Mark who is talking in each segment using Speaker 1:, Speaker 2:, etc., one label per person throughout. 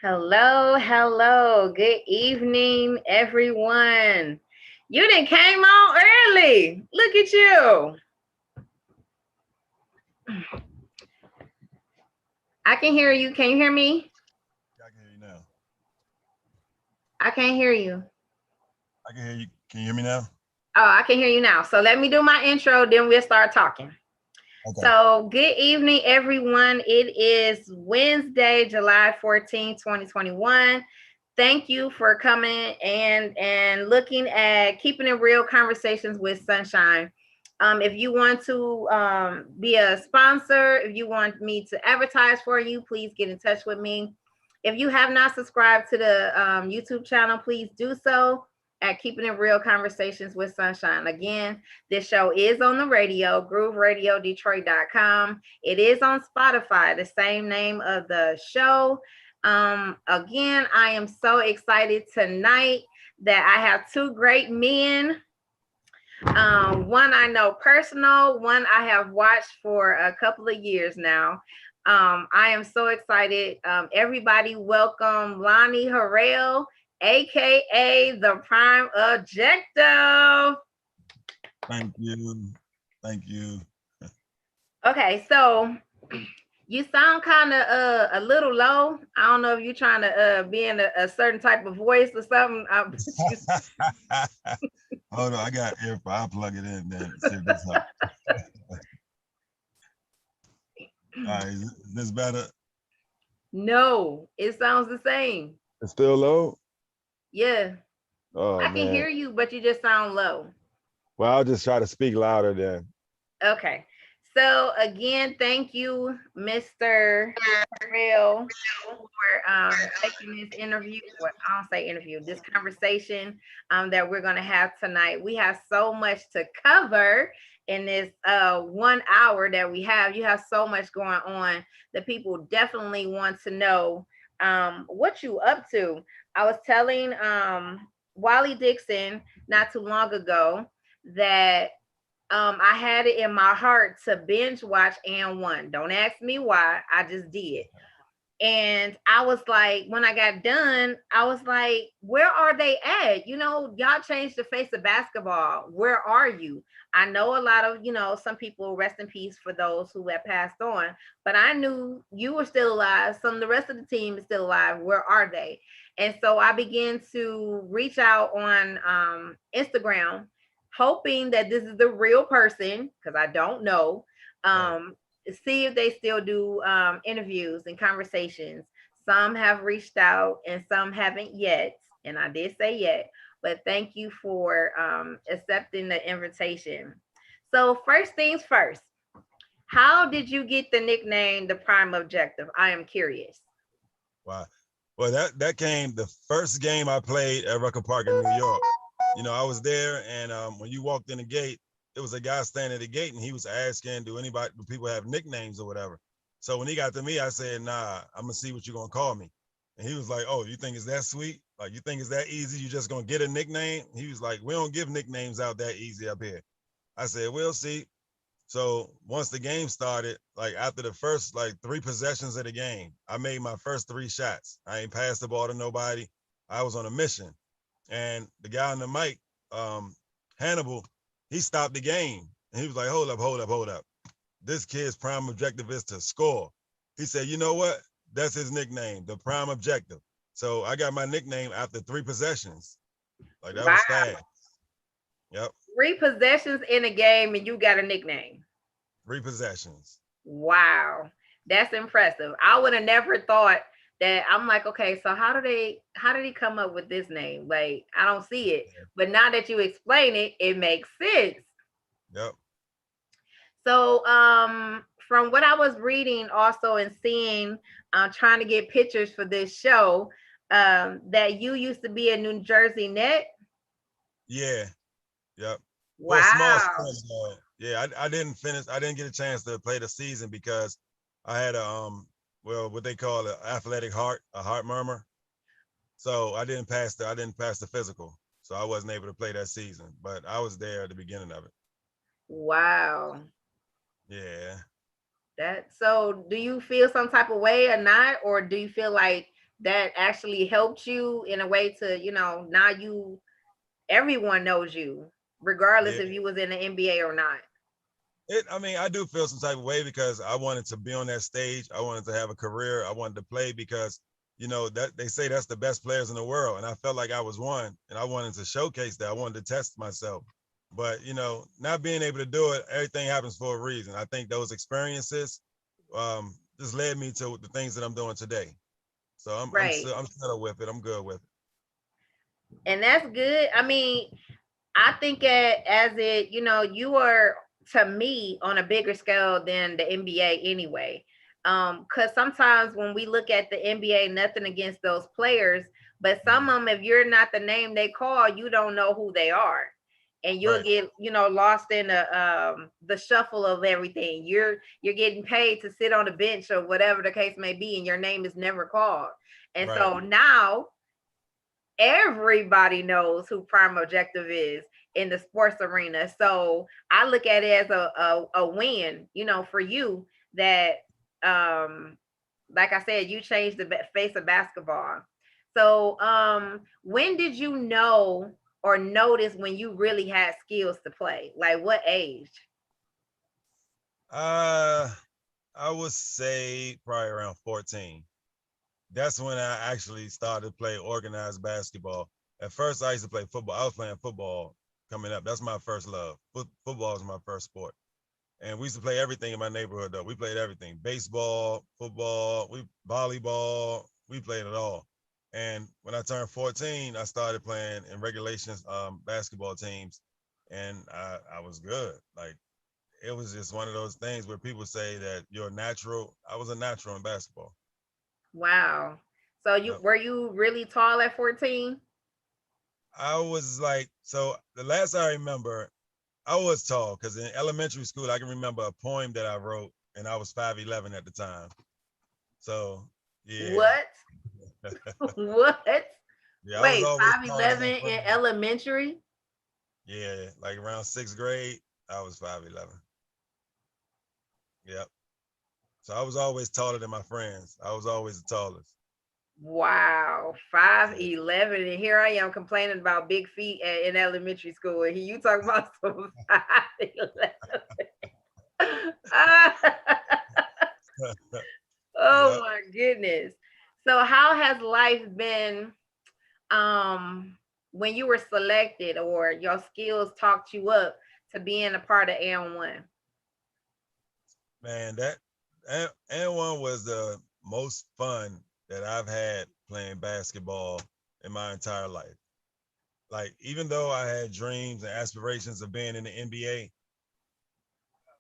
Speaker 1: Hello, hello. Good evening, everyone. You done came on early. Look at you. I can hear you. Can you hear me?
Speaker 2: Yeah, I can hear you now.
Speaker 1: I can't hear you.
Speaker 2: I can hear you. Can you hear me now?
Speaker 1: Oh, I can hear you now. So let me do my intro, then we'll start talking.
Speaker 2: Okay.
Speaker 1: So, good evening, everyone. It is Wednesday, July 14th, 2021. Thank you for coming and looking at Keeping It Real Conversations with Sunshine. If you want to be a sponsor, if you want me to advertise for you, please get in touch with me. If you have not subscribed to the YouTube channel, please do so at Keeping It Real Conversations with Sunshine. Again, this show is on the radio, GrooveRadioDetroit.com. It is on Spotify, the same name of the show. Again, I am so excited tonight that I have two great men. One I know personal, one I have watched for a couple of years now. I am so excited. Everybody, welcome Lonnie Harrell, aka the Prime Objective.
Speaker 2: Thank you. Thank you.
Speaker 1: Okay, so you sound kind of a little low. I don't know if you're trying to be in a certain type of voice or something.
Speaker 2: Hold on, I got earphone. I'll plug it in then. See if this helps. All right, is this better?
Speaker 1: No, it sounds the same.
Speaker 2: It's still low?
Speaker 1: Yeah,
Speaker 2: Oh
Speaker 1: I can
Speaker 2: man.
Speaker 1: hear you, but you just sound low.
Speaker 2: Well, I'll just try to speak louder then.
Speaker 1: Okay. So again, thank you, Mr. Harrell, for taking this interview. Well, I don't say interview, this conversation that we're gonna have tonight. We have so much to cover in this 1 hour that we have. You have so much going on. The people definitely want to know what you up to. I was telling Wally Dixon not too long ago that I had it in my heart to binge watch and one. Don't ask me why. I just did. And I was like, when I got done, I was like, where are they at? Y'all changed the face of basketball. Where are you? I know a lot of, some people rest in peace for those who have passed on, but I knew you were still alive. Some of the rest of the team is still alive. Where are they? And so I began to reach out on Instagram, hoping that this is the real person, because I don't know.
Speaker 2: Right.
Speaker 1: Um, See if they still do interviews and conversations. Some have reached out and some haven't yet. And I did say yet, but thank you for accepting the invitation. So, first things first, how did you get the nickname the Prime Objective? I am curious.
Speaker 2: Wow. Well, that came the first game I played at Rucker Park in New York. I was there, and when you walked in the gate, there was a guy standing at the gate, and he was asking, do people have nicknames or whatever? So when he got to me, I said, nah, I'm gonna see what you're gonna call me. And he was like, oh, you think it's that sweet? Like, you think it's that easy? You just gonna get a nickname? He was like, we don't give nicknames out that easy up here. I said, we'll see. So once the game started, like after the first like 3 possessions of the game, I made my first 3 shots. I ain't passed the ball to nobody. I was on a mission. And the guy on the mic, Hannibal, he stopped the game. And he was like, hold up, hold up, hold up. This kid's prime objective is to score. He said, you know what? That's his nickname, the prime objective. So I got my nickname after 3 possessions. Like that
Speaker 1: Wow.
Speaker 2: was fast. Yep.
Speaker 1: 3 possessions in a game and you got a nickname.
Speaker 2: 3 possessions.
Speaker 1: Wow. That's impressive. I would have never thought that. I'm like, okay, so how did he come up with this name? Like, I don't see it. But now that you explain it, it makes sense.
Speaker 2: Yep.
Speaker 1: So from what I was reading also and seeing, trying to get pictures for this show, that you used to be a New Jersey Net.
Speaker 2: Yeah. Yep. For a small
Speaker 1: Wow.
Speaker 2: stint, yeah, I didn't finish. I didn't get a chance to play the season because I had a well, what they call an athletic heart, a heart murmur. So I didn't pass the physical. So I wasn't able to play that season. But I was there at the beginning of it.
Speaker 1: Wow.
Speaker 2: Yeah.
Speaker 1: That, so do you feel some type of way or not? Or do you feel like that actually helped you in a way to, now everyone knows you, regardless
Speaker 2: Yeah.
Speaker 1: if you was in the NBA or not.
Speaker 2: I mean, I do feel some type of way because I wanted to be on that stage. I wanted to have a career. I wanted to play because, that they say that's the best players in the world. And I felt like I was one and I wanted to showcase that. I wanted to test myself. But, not being able to do it, everything happens for a reason. I think those experiences just led me to the things that I'm doing today. So
Speaker 1: Right.
Speaker 2: I'm settled with it. I'm good with it.
Speaker 1: And that's good. I mean, I think as it, you are, to me, on a bigger scale than the NBA anyway. Because sometimes when we look at the NBA, nothing against those players, but some
Speaker 2: Mhm.
Speaker 1: of them, if you're not the name they call, you don't know who they are, and you'll
Speaker 2: Right,
Speaker 1: get, lost in the shuffle of everything. You're getting paid to sit on the bench or whatever the case may be, and your name is never called. And
Speaker 2: right,
Speaker 1: so now everybody knows who Prime Objective is in the sports arena. So I look at it as a win, for you, that like I said, you changed the face of basketball. So when did you know or notice when you really had skills to play? Like what age?
Speaker 2: uh, I would say probably around 14. That's when I actually started to play organized basketball. At first, I used to play football. I was playing football coming up. That's my first love. Football is my first sport. And we used to play everything in my neighborhood, though. We played everything: baseball, football, volleyball. We played it all. And when I turned 14, I started playing in regulations basketball teams, and I was good. Like it was just one of those things where people say that you're natural. I was a natural in basketball.
Speaker 1: Wow. So you
Speaker 2: Yep.
Speaker 1: were you really tall at 14?
Speaker 2: I was like, so the last I remember, I was tall because in elementary school, I can remember a poem that I wrote, and I was 5'11" at the time. So, yeah,
Speaker 1: What? What?
Speaker 2: yeah, I was
Speaker 1: Wait,
Speaker 2: always taller than
Speaker 1: 5'11"
Speaker 2: my
Speaker 1: in
Speaker 2: friends.
Speaker 1: elementary?
Speaker 2: Yeah, like around sixth grade, I was 5'11". Yep. So I was always taller than my friends. I was always the tallest.
Speaker 1: Wow,
Speaker 2: Yeah.
Speaker 1: 5'11", and here I am complaining about big feet in elementary school, and you talking about some 5'11". Oh
Speaker 2: Yep.
Speaker 1: my goodness. So how has life been, um when you were selected or your skills talked you up to being a part of AM1?
Speaker 2: Man, and one was the most fun that I've had playing basketball in my entire life. Like even though I had dreams and aspirations of being in the NBA,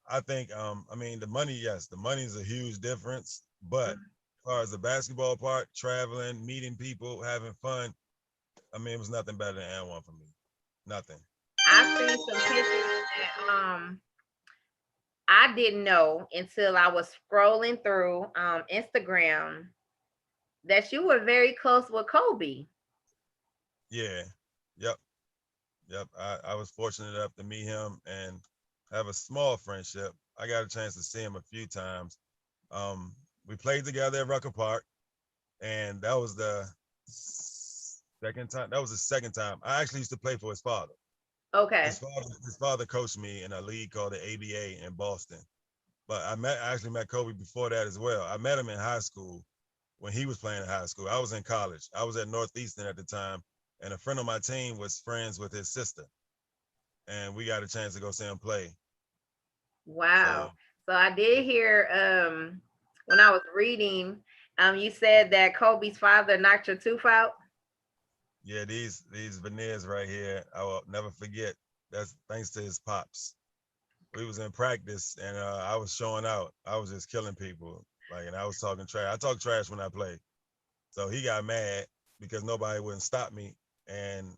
Speaker 2: I think I mean the money, yes, the money is a huge difference, but as far as the basketball part, traveling, meeting people, having fun, I mean it was nothing better than N1 for me. Nothing.
Speaker 1: I've seen some pictures that I didn't know until I was scrolling through Instagram that you were very close with Kobe.
Speaker 2: Yeah. Yep. Yep. I was fortunate enough to meet him and have a small friendship. I got a chance to see him a few times. Um, we played together at Rucker Park, and that was the second time. That was the second time. I actually used to play for his father.
Speaker 1: Okay.
Speaker 2: His father coached me in a league called the ABA in Boston. But I actually met Kobe before that as well. I met him in high school when he was playing in high school. I was in college. I was at Northeastern at the time, and a friend of my team was friends with his sister, and we got a chance to go see him play.
Speaker 1: Wow.
Speaker 2: So
Speaker 1: So I did hear when I was reading, you said that Kobe's father knocked your tooth out.
Speaker 2: yeah, these veneers right here, I will never forget. That's thanks to his pops. We was in practice, and I was showing out. I was just killing people, like, and I was talking trash. I talk trash when I play. So he got mad because nobody wouldn't stop me, and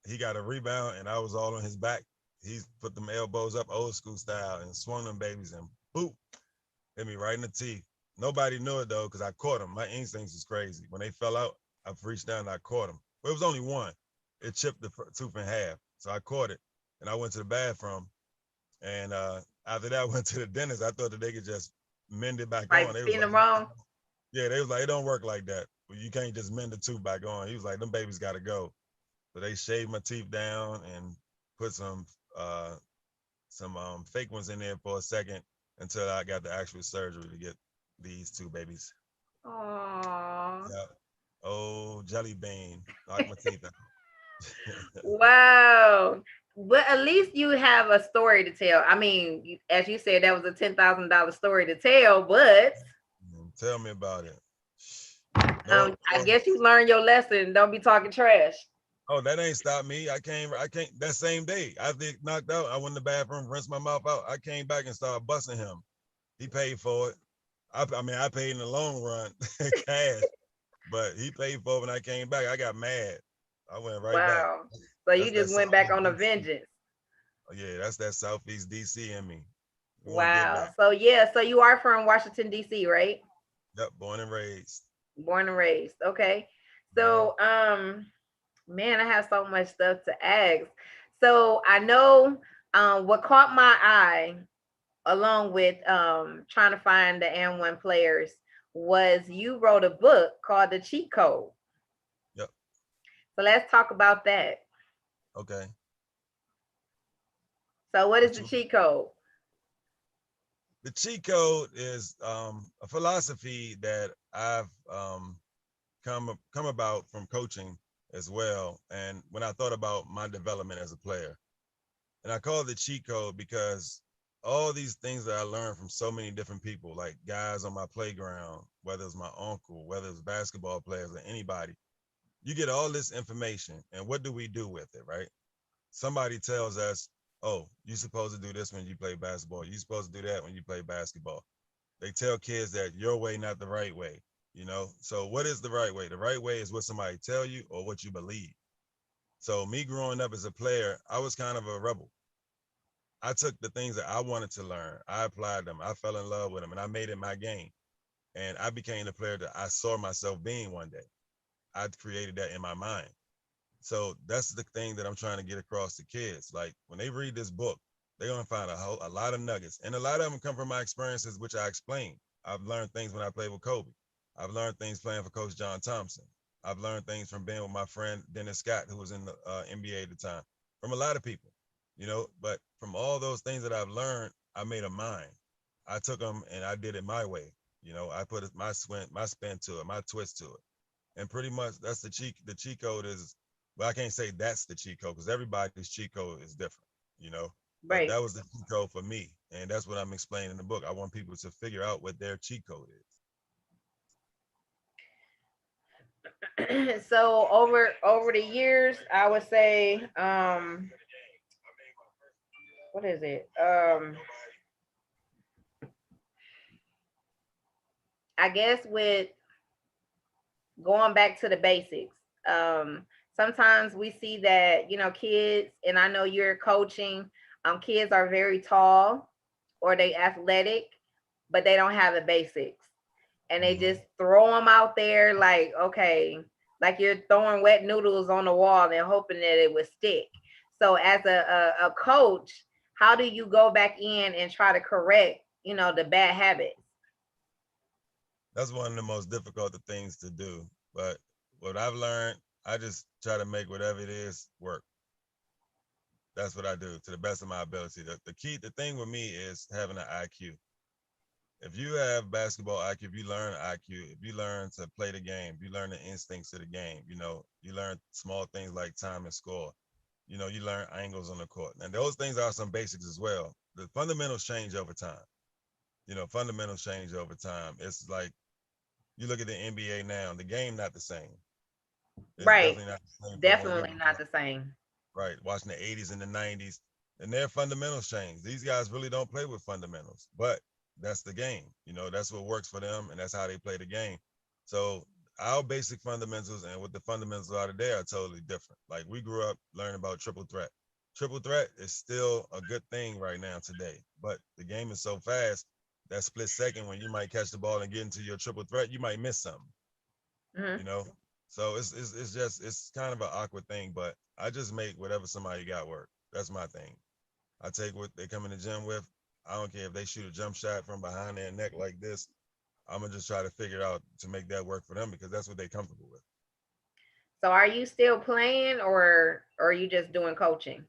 Speaker 2: he got a rebound, and I was all on his back. He put them elbows up, old school style, and swung them babies, and boop, hit me right in the teeth. Nobody knew it though, because I caught him. My instincts was crazy. When they fell out, I reached down and I caught him. But it was only one. It chipped the tooth in half, so I caught it, and I went to the bathroom. And after that, I went to the dentist. I thought that they could just mend it back
Speaker 1: Like
Speaker 2: on. They was
Speaker 1: seeing
Speaker 2: like,
Speaker 1: them wrong.
Speaker 2: yeah, they was like, it don't work like that. you can't just mend the tooth back on. He was like, them babies got to go. So they shaved my teeth down and put uh some fake ones in there for a second until I got the actual surgery to get these two babies.
Speaker 1: Oh,
Speaker 2: Yeah. Oh, jelly bean, knocked my teeth out.
Speaker 1: wow. But at least you have a story to tell. I mean, as you said, that was a $10,000 story to tell, but
Speaker 2: Tell me about it. No,
Speaker 1: I guess you learned your lesson. Don't be talking trash.
Speaker 2: oh, that ain't stopped me. I can't. That same day, after he knocked out, I went in the bathroom, rinsed my mouth out. I came back and started busting him. He paid for it. I mean, I paid in the long run, cash, but he paid for it when I came back. I got mad. I went right back.
Speaker 1: Wow. So you
Speaker 2: That's that
Speaker 1: just went back
Speaker 2: Southeast
Speaker 1: on a
Speaker 2: DC.
Speaker 1: vengeance.
Speaker 2: Oh, yeah, that's that Southeast DC in me. We want to get
Speaker 1: Wow.
Speaker 2: back.
Speaker 1: So yeah, so you are from Washington D.C., right?
Speaker 2: Yep, born and raised.
Speaker 1: Born and raised. Okay.
Speaker 2: Mhm.
Speaker 1: So man, I have so much stuff to ask. So I know what caught my eye along with trying to find the N1 players was you wrote a book called The Cheat Code.
Speaker 2: Yep.
Speaker 1: So let's talk about that.
Speaker 2: Okay.
Speaker 1: So what is
Speaker 2: What
Speaker 1: the
Speaker 2: you?
Speaker 1: cheat code?
Speaker 2: The cheat code is a philosophy that I've come about from coaching as well. And when I thought about my development as a player, and I call it the cheat code because all these things that I learned from so many different people, like guys on my playground, whether it's my uncle, whether it's basketball players or anybody, you get all this information. And what do we do with it, right? Somebody tells us, oh, you're supposed to do this when you play basketball. You're supposed to do that when you play basketball. They tell kids that your way, not the right way, you know? So what is the right way? The right way is what somebody tell you or what you believe. So me growing up as a player, I was kind of a rebel. I took the things that I wanted to learn, I applied them, I fell in love with them, and I made it my game. And I became the player that I saw myself being one day. I created that in my mind. So that's the thing that I'm trying to get across to kids. Like when they read this book, they're gonna find a lot of nuggets, and a lot of them come from my experiences, which I explained. I've learned things when I played with Kobe. I've learned things playing for Coach John Thompson. I've learned things from being with my friend Dennis Scott, who was in the NBA at the time. From a lot of people, you know. But from all those things that I've learned, I made a mine. I took them and I did it my way. You know, I put my spin to it, my twist to it, and pretty much that's the cheat code is, well, I can't say that's the cheat code because everybody's cheat code is different, you know. But
Speaker 1: Right.
Speaker 2: that was the cheat code for me, and that's what I'm explaining in the book. I want people to figure out what their cheat code is.
Speaker 1: So over the years, I would say, what is it? I guess with going back to the basics. Sometimes we see that, kids, and I know you're coaching, kids are very tall or they athletic, but they don't have the basics. And they
Speaker 2: Mm-hmm.
Speaker 1: just throw them out there like, okay, like you're throwing wet noodles on the wall and hoping that it would stick. So as a coach, how do you go back in and try to correct, the bad habits?
Speaker 2: That's one of the most difficult things to do. But what I've learned, I just try to make whatever it is work. That's what I do to the best of my ability. The thing with me is having an IQ. If you have basketball IQ, if you learn IQ, if you learn to play the game, you learn the instincts of the game, you learn small things like time and score, you learn angles on the court. And those things are some basics as well. The fundamentals change over time. Fundamentals change over time. It's like you look at the NBA now, the game not the same. It's
Speaker 1: Right.
Speaker 2: definitely not the same from when we
Speaker 1: Definitely
Speaker 2: grew
Speaker 1: not
Speaker 2: up.
Speaker 1: the same.
Speaker 2: Right, watching the 80s and the 90s, and their fundamentals change. These guys really don't play with fundamentals, but that's the game. That's what works for them, and that's how they play the game. So our basic fundamentals and what the fundamentals are today are totally different. Like we grew up learning about triple threat. Triple threat is still a good thing right now today, but the game is so fast that split second when you might catch the ball and get into your triple threat, you might miss something
Speaker 1: Hmm.
Speaker 2: you know. So it's just it's kind of an awkward thing, but I just make whatever somebody got work. That's my thing. I take what they come in the gym with. I don't care if they shoot a jump shot from behind their neck like this. I'm gonna just try to figure out to make that work for them because that's what they're comfortable with.
Speaker 1: So are you still playing or are you just doing coaching?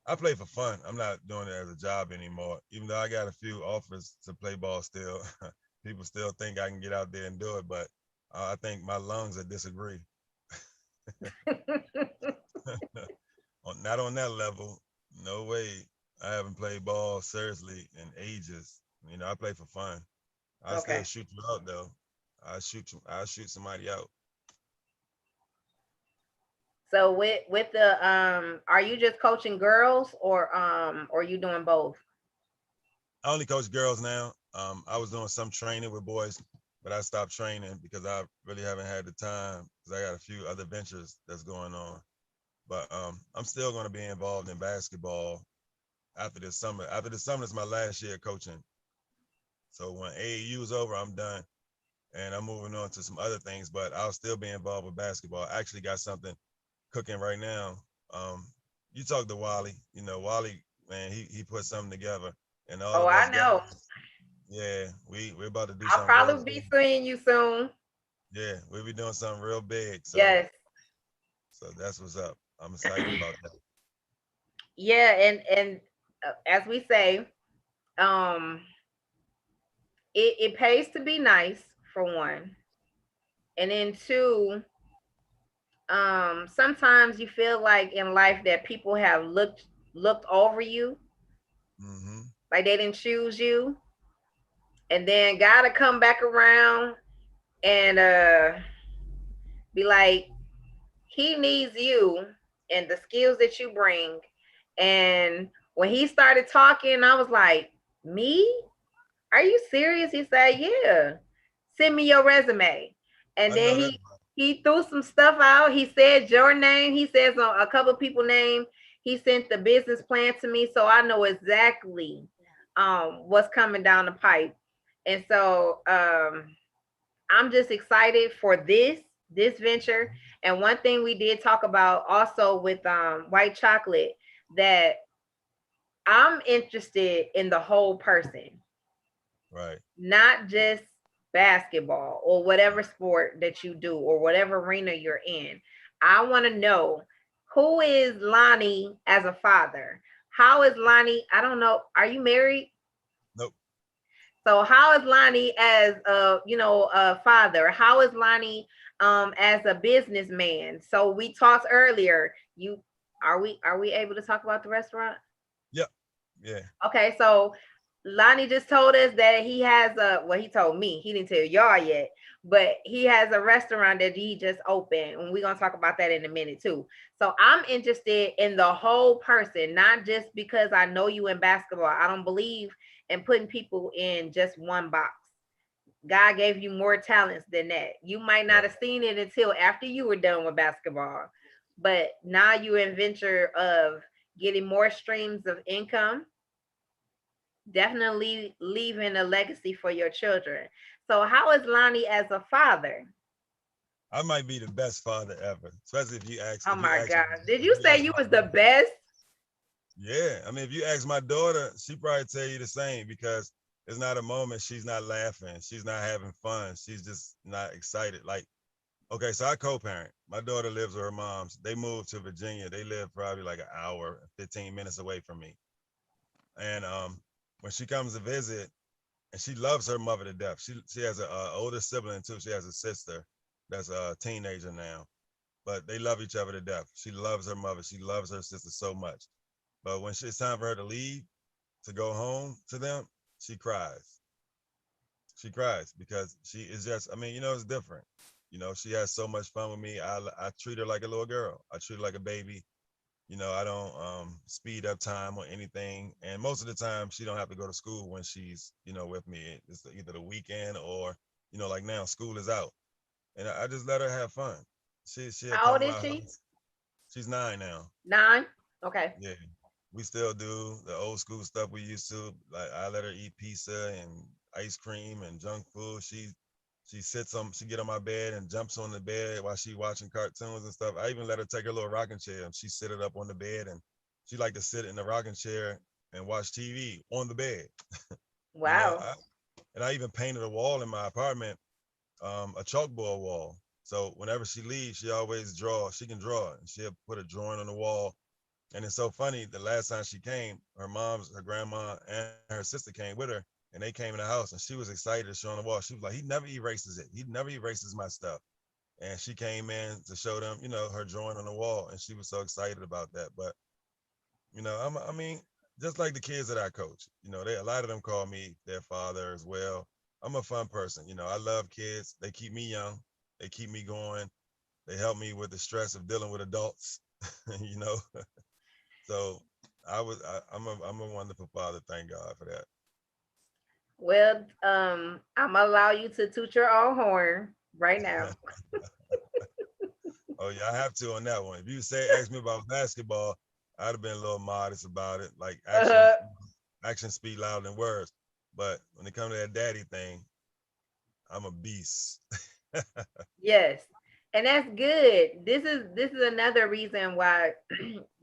Speaker 2: I play for fun. I'm not doing it as a job anymore. Even though I got a few offers to play ball still, people still think I can get out there and do it, but I think my lungs would disagree. Not on that level. No way. I haven't played ball seriously in ages. You know, I play for fun. I still
Speaker 1: Okay.
Speaker 2: shoot you out though. I shoot somebody out.
Speaker 1: So with the are you just coaching girls or you doing both?
Speaker 2: I only coach girls now. I was doing some training with boys, but I stopped training because I really haven't had the time because I got a few other ventures that's going on. But I'm still going to be involved in basketball after this summer. After the summer is my last year coaching. So when AAU is over, I'm done and I'm moving on to some other things. But I'll still be involved with basketball. I actually got something cooking right now. Um, you talk to Wally. You know, Wally, man, he put something together, and all
Speaker 1: Oh,
Speaker 2: of us
Speaker 1: I
Speaker 2: guys.
Speaker 1: know.
Speaker 2: Yeah, we're about to do
Speaker 1: I'll
Speaker 2: something real
Speaker 1: probably be
Speaker 2: big.
Speaker 1: seeing you soon.
Speaker 2: Yeah, we'll be doing something real big. So
Speaker 1: Yes.
Speaker 2: so that's what's up. I'm excited about that.
Speaker 1: Yeah, and as we say, um it pays to be nice for one. And then two, sometimes you feel like in life that people have looked over you,
Speaker 2: Mm-hmm.
Speaker 1: like they didn't choose you, and then gotta come back around and be like, he needs you and the skills that you bring. And when he started talking, I was like, me? Are you serious? He said, yeah. Send me your resume. And
Speaker 2: I
Speaker 1: then
Speaker 2: know that.
Speaker 1: he threw some stuff out. He said your name. He says a couple of people name. He sent the business plan to me, so I know exactly what's coming down the pipe. And so I'm just excited for this venture. And one thing we did talk about also with white chocolate, that I'm interested in the whole person,
Speaker 2: Right.
Speaker 1: not just basketball or whatever sport that you do or whatever arena you're in. I want to know, who is Lonnie as a father? How is Lonnie? I don't know. Are you married?
Speaker 2: Nope.
Speaker 1: So how is Lonnie as a father? How is Lonnie as a businessman? So we talked earlier. You are we able to talk about the restaurant?
Speaker 2: Yep. Yeah.
Speaker 1: Okay, so Lonnie just told us that he has he told me, he didn't tell y'all yet, but he has a restaurant that he just opened, and we're gonna talk about that in a minute too. So I'm interested in the whole person, not just because I know you in basketball. I don't believe in putting people in just one box. God gave you more talents than that. You might not
Speaker 2: Right.
Speaker 1: have seen it until after you were done with basketball, but now you're in venture of getting more streams of income, definitely leaving a legacy for your children. So how is Lonnie as a father?
Speaker 2: I might be the best father ever, especially
Speaker 1: Oh
Speaker 2: if you
Speaker 1: my
Speaker 2: ask
Speaker 1: God. Did you say you
Speaker 2: my
Speaker 1: was the
Speaker 2: daughter.
Speaker 1: best?
Speaker 2: Yeah, I mean, if you ask my daughter, she probably tell you the same because it's not a moment she's not laughing, she's not having fun, she's just not excited. Like, okay, so I co-parent. My daughter lives with her mom's. They moved to Virginia. They live probably like an hour, 15 minutes away from me. And when she comes to visit, and she loves her mother to death. She has an older sibling too. She has a sister that's a teenager now, but they love each other to death. She loves her mother. She loves her sister so much. But when it's time for her to leave to go home to them, she cries. She cries because she is just. I mean, you know, it's different. You know, she has so much fun with me. I treat her like a little girl. I treat her like a baby. You know, I don't speed up time or anything. And most of the time, she don't have to go to school when she's, you know, with me. It's either the weekend or, you know, like now, school is out, and I just let her have fun. She'll
Speaker 1: How
Speaker 2: come
Speaker 1: old
Speaker 2: to
Speaker 1: is
Speaker 2: my
Speaker 1: she?
Speaker 2: house. She's 9 now.
Speaker 1: 9. Okay.
Speaker 2: Yeah, we still do the old school stuff we used to. Like I let her eat pizza and ice cream and junk food. She get on my bed and jumps on the bed while she watching cartoons and stuff. I even let her take her little rocking chair and she sit it up on the bed and she like to sit in the rocking chair and watch TV on the bed. You know,
Speaker 1: Wow.
Speaker 2: And I even painted a wall in my apartment, a chalkboard wall. So whenever she leaves, she always draw. She can draw, and she'll put a drawing on the wall. And it's so funny. The last time she came, her grandma, and her sister came with her, and they came in the house, and she was excited to show on the wall. She was like, "He never erases it. He never erases my stuff." And she came in to show them, her drawing on the wall, and she was so excited about that. But I mean, just like the kids that I coach, a lot of them call me their father as well. I'm a fun person. I love kids. They keep me young. They keep me going. They help me with the stress of dealing with adults. you know. So I'm a wonderful father. Thank God for that.
Speaker 1: Well, I'm gonna allow you to toot your own horn right now.
Speaker 2: Oh yeah, I have to on that one. If you ask me about basketball, I'd have been a little modest about it. Like
Speaker 1: Uh,
Speaker 2: action speak louder than words. But when it comes to that daddy thing, I'm a beast.
Speaker 1: yes, and that's good. This is another reason why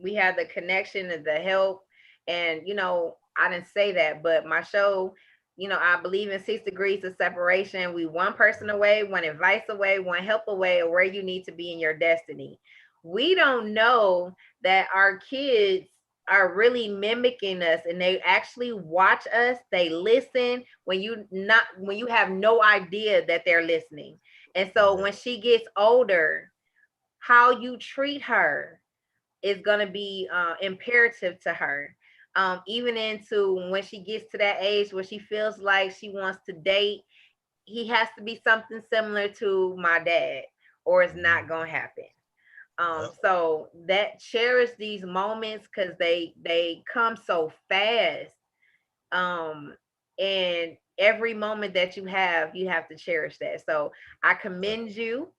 Speaker 1: we have the connection and the help. And I didn't say that, but my show, I believe in 6 degrees of separation. We one person away, one advice away, one help away, or where you need to be in your destiny. We don't know that our kids are really mimicking us, and they actually watch us. They listen when you have no idea that they're listening. And so
Speaker 2: Yeah,
Speaker 1: when she gets older, how you treat her is going to be imperative to her. Even into when she gets to that age where she feels like she wants to date, he has to be something similar to my dad, or it's
Speaker 2: hmm
Speaker 1: not going to happen.
Speaker 2: yep,
Speaker 1: So that cherish these moments because they come so fast. Um, and every moment that you have to cherish that. So I
Speaker 2: yep.
Speaker 1: commend you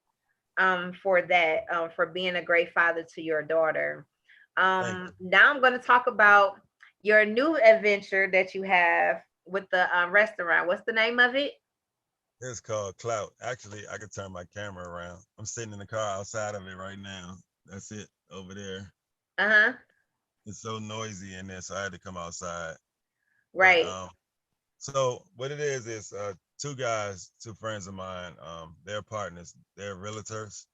Speaker 1: for that, for being a great father to your daughter.
Speaker 2: Thank you.
Speaker 1: Now I'm going to talk about your new adventure that you have with the restaurant. What's the name of it?
Speaker 2: It's called Clout. Actually, I could turn my camera around. I'm sitting in the car outside of it right now. That's it over there.
Speaker 1: Uh huh.
Speaker 2: It's so noisy in there, so I had to come outside. But
Speaker 1: Right.
Speaker 2: so what it is two guys, two friends of mine. They're partners. They're realtors.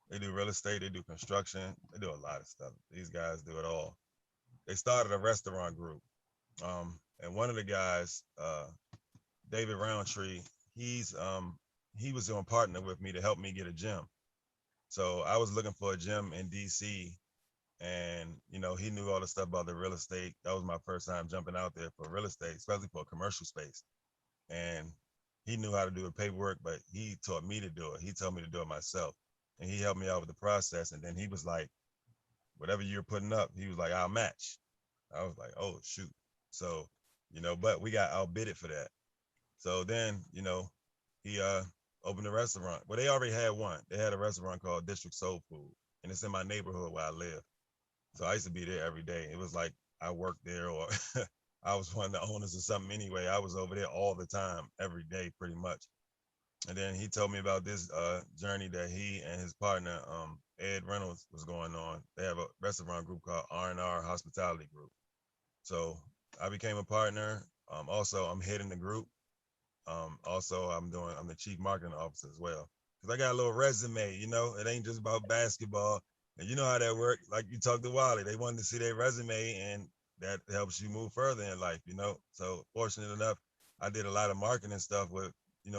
Speaker 2: They do real estate. They do construction. They do a lot of stuff. These guys do it all. They started a restaurant group. And one of the guys, David Roundtree, he was going to partner with me to help me get a gym. So I was looking for a gym in DC, and he knew all the stuff about the real estate. That was my first time jumping out there for real estate, especially for a commercial space. And he knew how to do the paperwork, but he taught me to do it. He told me to do it myself, and he helped me out with the process. And then he was like, whatever you're putting up, he was like, I'll match. I was like, oh shoot. So, but we got outbidded for that. So then, he opened a restaurant. Well, they already had one. They had a restaurant called District Soul Food, and it's in my neighborhood where I live. So I used to be there every day. It was like I worked there, or I was one of the owners or something anyway. I was over there all the time, every day, pretty much. And then he told me about this journey that he and his partner, Ed Reynolds, was going on. They have a restaurant group called R&R Hospitality Group. So I became a partner. Also, I'm heading the group. Also, I'm the chief marketing officer as well. Cause I got a little resume, it ain't just about basketball. And you know how that works. Like you talked to Wally, they wanted to see their resume, and that helps you move further in life. So fortunate enough, I did a lot of marketing stuff with,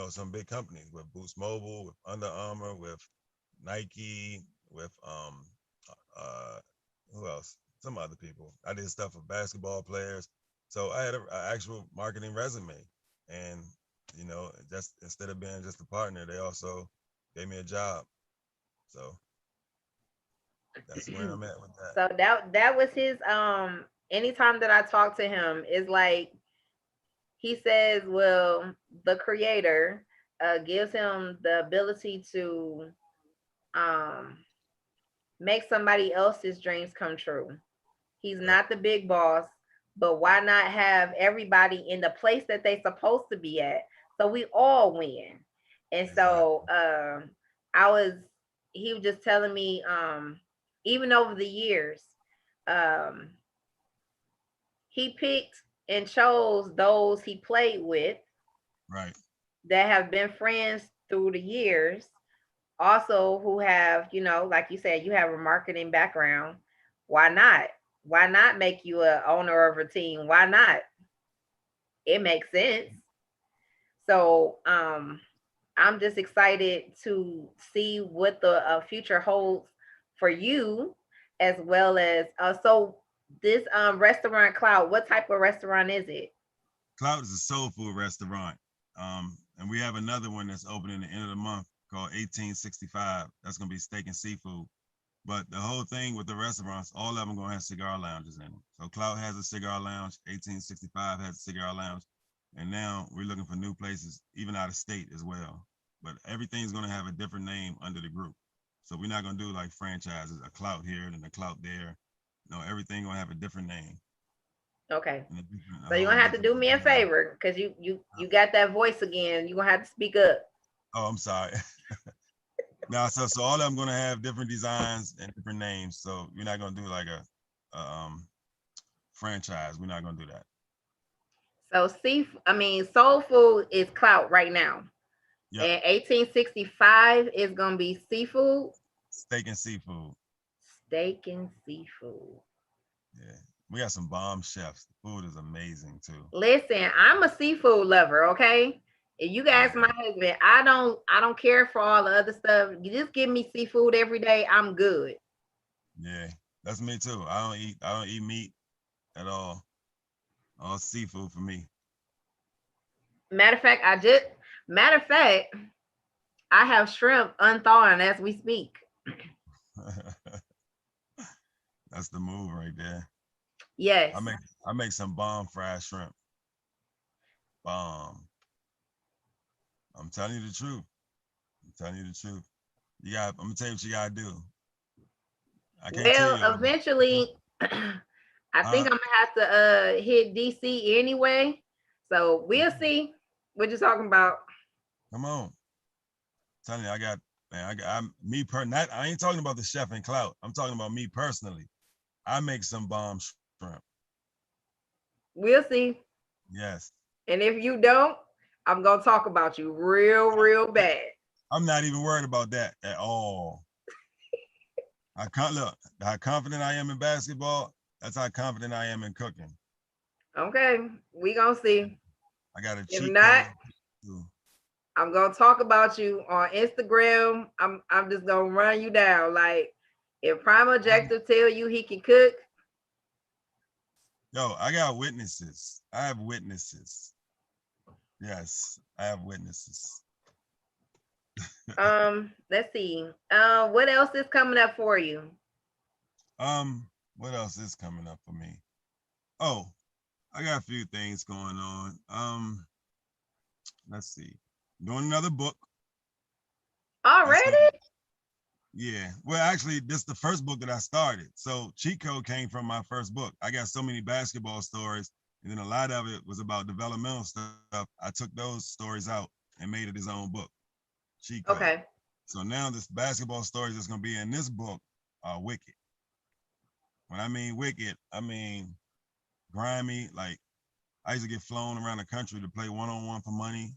Speaker 2: some big companies, with Boost Mobile, with Under Armour, with Nike, with uh who else? Some other people. I did stuff for basketball players. So I had an actual marketing resume. And just instead of being just a partner, they also gave me a job. So that's where I'm at with that.
Speaker 1: So that was his. Anytime that I talk to him, is like he says, well, the creator gives him the ability to um make somebody else's dreams come true. He's
Speaker 2: Yep,
Speaker 1: not the big boss, but why not have everybody in the place that they supposed to be at, so we all win? And so
Speaker 2: exactly.
Speaker 1: I was he was just telling me, even over the years, um he picked and chose those he played with
Speaker 2: Right.
Speaker 1: that have been friends through the years, also who have, like you said, you have a marketing background. Why not? Why not make you a owner of a team? Why not? It makes sense. So, I'm just excited to see what the future holds for you, as well as this restaurant Cloud. What type of restaurant is it?
Speaker 2: Cloud is a soul food restaurant. And we have another one that's opening at the end of the month called 1865. That's gonna be steak and seafood. But the whole thing with the restaurants, all of them gonna have cigar lounges in them. So Cloud has a cigar lounge, 1865 has a cigar lounge, and now we're looking for new places, even out of state as well. But everything's gonna have a different name under the group. So we're not gonna do like franchises, a Clout here and a Clout there. No, everything gonna have a different name
Speaker 1: Okay.
Speaker 2: and a
Speaker 1: So you're
Speaker 2: whole
Speaker 1: gonna have to
Speaker 2: different
Speaker 1: do me a
Speaker 2: design.
Speaker 1: favor because you got that voice again. You're gonna have to speak up.
Speaker 2: Oh, I'm sorry. Now, so all of them gonna have different designs and different names. So we're not gonna do like a franchise. We're not gonna do that.
Speaker 1: So soul food is Clout right now.
Speaker 2: Yep.
Speaker 1: And 1865 is gonna be seafood,
Speaker 2: Steak and seafood.
Speaker 1: steak and seafood.
Speaker 2: Yeah. We got some bomb chefs. The food is amazing too.
Speaker 1: Listen, I'm a seafood lover, okay? If you guys my
Speaker 2: Yeah.
Speaker 1: husband, I don't care for all the other stuff. You just give me seafood every day, I'm good.
Speaker 2: Yeah. That's me too. I don't eat meat at all. All seafood for me.
Speaker 1: Matter of fact, matter of fact, I have shrimp unthawing as we speak.
Speaker 2: That's the move right there.
Speaker 1: Yes.
Speaker 2: I make I make some bomb fried shrimp. Bomb. I'm telling you the truth. I'm telling you the truth. I'm gonna tell you what you gotta do. I can't tell
Speaker 1: Well,
Speaker 2: you all that.
Speaker 1: eventually, I think
Speaker 2: Huh?
Speaker 1: I'm gonna have to hit DC anyway. So we'll see. What you talking about?
Speaker 2: Come on. I'm telling you, I got man, I'm me per not I ain't talking about the chef and clout. I'm talking about me personally. I make some bomb shrimp.
Speaker 1: We'll see.
Speaker 2: Yes.
Speaker 1: And if you don't, I'm gonna talk about you real, real bad.
Speaker 2: I'm not even worried about that at all. I can't look how confident I am in basketball. That's how confident I am in cooking.
Speaker 1: Okay, we gonna see.
Speaker 2: I got a
Speaker 1: If
Speaker 2: cheat
Speaker 1: not,
Speaker 2: code too.
Speaker 1: I'm gonna talk about you on Instagram. I'm just gonna run you down. Like if Prime Objective tell you he can cook,
Speaker 2: Yo, I got witnesses. I have witnesses. Yes, I have witnesses.
Speaker 1: let's see. What else is coming up for you?
Speaker 2: What else is coming up for me? Oh, I got a few things going on. Let's see. Doing another book. That's going
Speaker 1: Already?
Speaker 2: yeah. Well, actually, this is the first book that I started. So Cheat Code came from my first book. I got so many basketball stories, and then a lot of it was about developmental stuff. I took those stories out and made it his own book, Cheat Code.
Speaker 1: Okay.
Speaker 2: So now this basketball stories that's gonna be in this book are wicked. When I mean wicked, I mean grimy. Like I used to get flown around the country to play one on one for money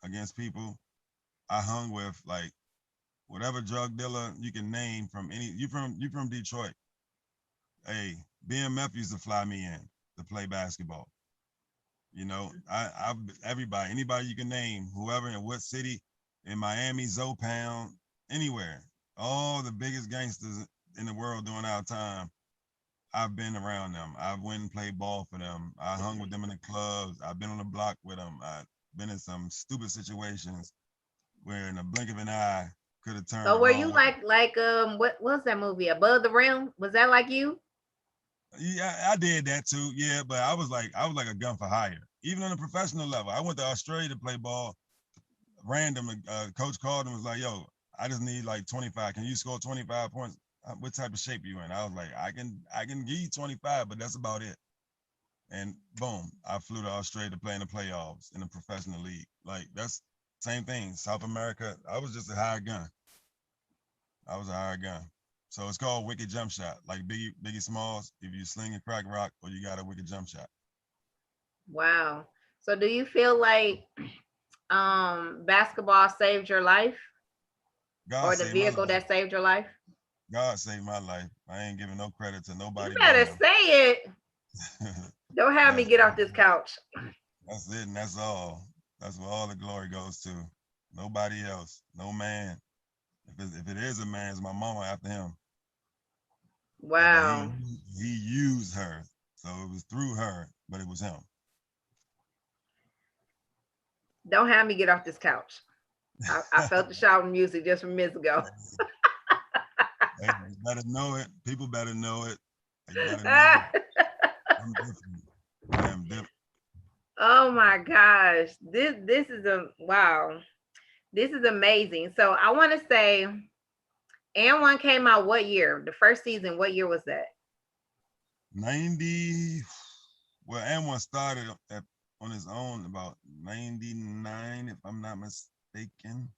Speaker 2: against people. I hung with like whatever drug dealer you can name from any. You from Detroit. Hey, BMF used to fly me in to play basketball. I everybody, anybody you can name, whoever in what city, in Miami, Zopound, anywhere, all the biggest gangsters in the world during our time. I've been around them. I've went and played ball for them. I hung with them in the clubs. I've been on the block with them. I've been in some stupid situations where in the blink of an eye could have turned
Speaker 1: So
Speaker 2: the
Speaker 1: were you
Speaker 2: wrong way.
Speaker 1: like what was that movie? Above the Rim? Was that like you?
Speaker 2: Yeah, I did that too. Yeah, but I was like a gun for hire. Even on a professional level, I went to Australia to play ball. Random, coach called and was like, "Yo, I just need like 25. Can you score 25 points? What type of shape you in?" I was like, "I can give you 25, but that's about it." And boom, I flew to Australia to play in the playoffs in the professional league. Like that's same thing. South America, I was just a hired gun. I was a hired gun. So it's called wicked jump shot. Like Biggie Smalls, if you sling a crack rock or you got a wicked jump shot.
Speaker 1: Wow. So do you feel like basketball saved your life,
Speaker 2: God
Speaker 1: or the
Speaker 2: saved my
Speaker 1: vehicle
Speaker 2: life.
Speaker 1: that saved your life?
Speaker 2: God saved my life. I ain't giving no credit to
Speaker 1: You
Speaker 2: nobody but
Speaker 1: better
Speaker 2: him.
Speaker 1: say it. Don't have me
Speaker 2: That's
Speaker 1: get off this couch.
Speaker 2: that's it, and that's all. That's where all the glory goes to. Nobody else. No man. If it is a man, it's my mama after him. But
Speaker 1: Wow.
Speaker 2: he used her, so it was through her, but it was him.
Speaker 1: Don't have me get off this couch. I felt the shouting music just from minutes ago.
Speaker 2: Hey, you better know it. People better know it. You better know it. I'm different. I am different.
Speaker 1: Oh my gosh. This is a wow. This is amazing. So I want to say and one came out what year? The first season, what year was that?
Speaker 2: 90. Well, and one started on his own about 99, if I'm not mistaken.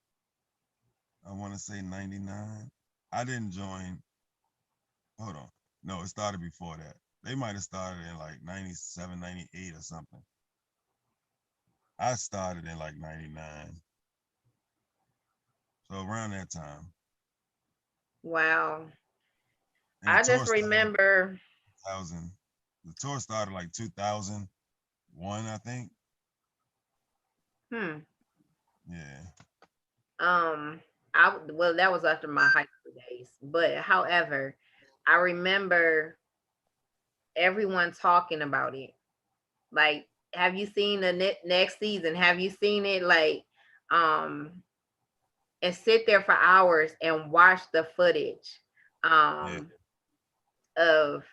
Speaker 2: I want to say 99. I didn't join. Hold on. No, it started before that. They might have started in like 97, 98 or something. I started in like 99. So around that time.
Speaker 1: Wow.
Speaker 2: And the
Speaker 1: I
Speaker 2: tour
Speaker 1: just
Speaker 2: started
Speaker 1: remember
Speaker 2: 2000. The tour started like 2001, I think.
Speaker 1: hmm
Speaker 2: Yeah.
Speaker 1: um I well that was after my high school days. But however, I remember everyone talking about it. Like, have you seen the next season? Have you seen it? Like, um, and sit there for hours and watch the footage,
Speaker 2: Yeah.
Speaker 1: um, of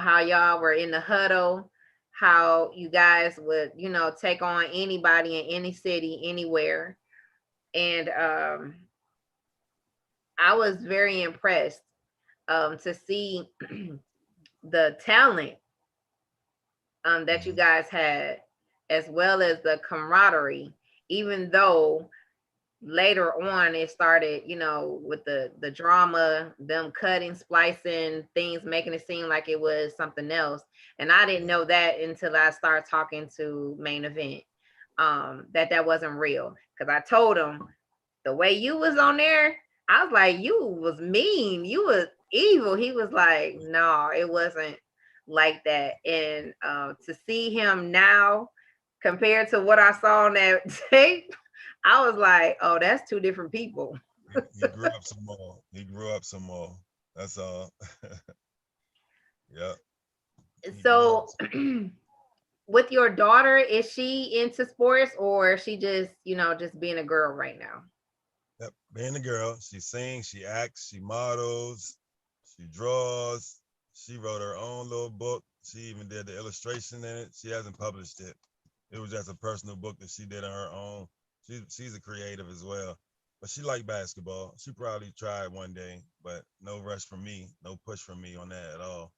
Speaker 1: how y'all were in the huddle, how you guys would take on anybody in any city, anywhere, and I was very impressed to see the talent that you
Speaker 2: Mhm.
Speaker 1: guys had, as well as the camaraderie, even though later on it started, with the drama, them cutting, splicing things, making it seem like it was something else. And I didn't
Speaker 2: Yeah.
Speaker 1: know that until I started talking to Main Event, that wasn't real. Because I told him the way you was on there, I was like, you was mean, you was evil. He was like, no, it wasn't like that. And to see him now compared to what I saw on that tape, I was like, oh, that's two different people.
Speaker 2: He grew up some more. He grew up some more. That's all. Yep. He grew up.
Speaker 1: So with your daughter, is she into sports, or is she just, just being a girl right now?
Speaker 2: Yep. Being a girl, she sings, she acts, she models, she draws. She wrote her own little book. She even did the illustration in it. She hasn't published it. It was just a personal book that she did on her own. She's a creative as well. But she liked basketball. She probably tried one day, but no rush from me, no push from me on that at all.